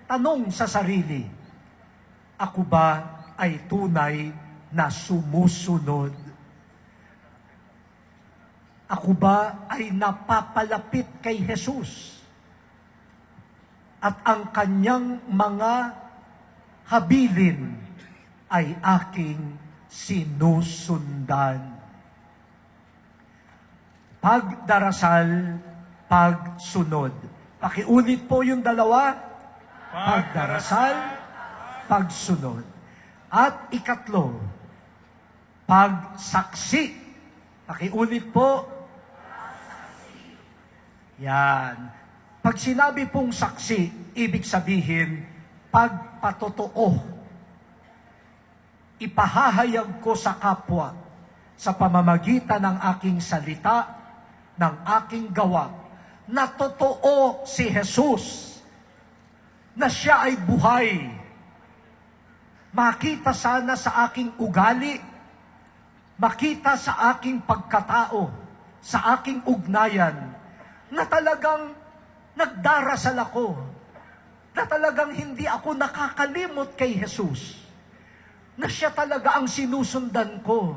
tanong sa sarili, ako ba ay tunay na sumusunod? Ako ba ay napapalapit kay Jesus? At ang kanyang mga habilin ay aking sinusundan. Pagdarasal, pagsunod. Pakiulit po yung dalawa. Pagdarasal, pagsunod. At ikatlo, pagsaksi. Pakiulit po. Yan. Pag sinabi pong saksi, ibig sabihin, pagpatotoo. Ipahahayag ko sa kapwa sa pamamagitan ng aking salita, ng aking gawa, na totoo si Jesus, na siya ay buhay. Makita sana sa aking ugali, makita sa aking pagkatao, sa aking ugnayan, na talagang nagdarasal ako, na talagang hindi ako nakakalimot kay Jesus, na siya talaga ang sinusundan ko.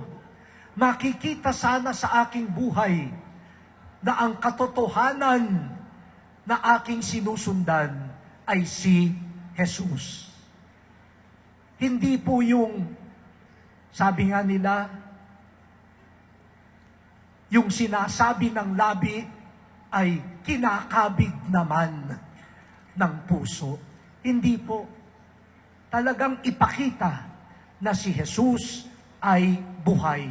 Makikita sana sa aking buhay na ang katotohanan na aking sinusundan ay si Jesus. Hindi po yung, sabi nga nila, yung sinasabi ng labi ay kinakabig naman ng puso. Hindi po. Talagang ipakita na si Jesus ay buhay,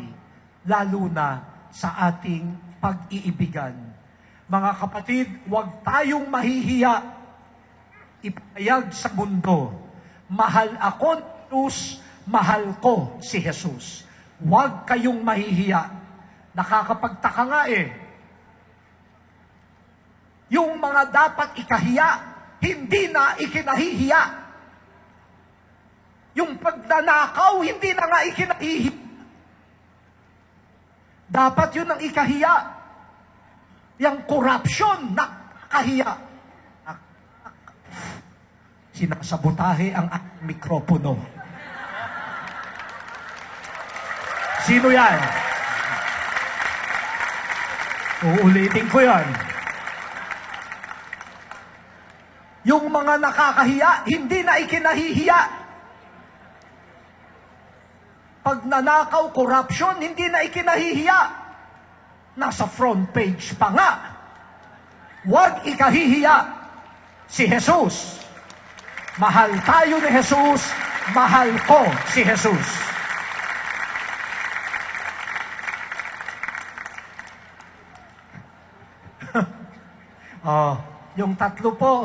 lalo na sa ating pag-iibigan. Mga kapatid, huwag tayong mahihiya. Ipayag sa mundo, mahal ako, Jesus, mahal ko si Jesus. Huwag kayong mahihiya. Nakakapagtaka nga yung mga dapat ikahiya, hindi na ikinahihiya. Yung pagnanakaw, hindi na nga ikinahihiya. Dapat yun ang ikahiya. Yung corruption, nakahiya. Sinasabotahe ang mikropono. Sino yan? Uulitin ko yan. Yung mga nakakahiya, hindi na ikinahihiya. Pagnanakaw, corruption, hindi na ikinahihiya. Nasa front page pa nga. Huwag ikahihiya si Jesus. Mahal tayo ni Jesus, mahal ko si Jesus. Yung tatlo po,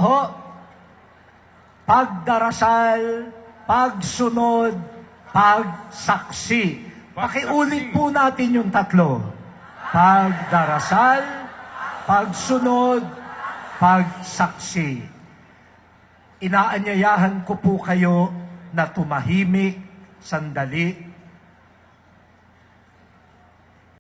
pagdarasal, pagsunod, pagsaksi. Pakiulit po natin yung tatlo. Pagdarasal, pagsunod, pagsaksi. Inaanyayahan ko po kayo na tumahimik sandali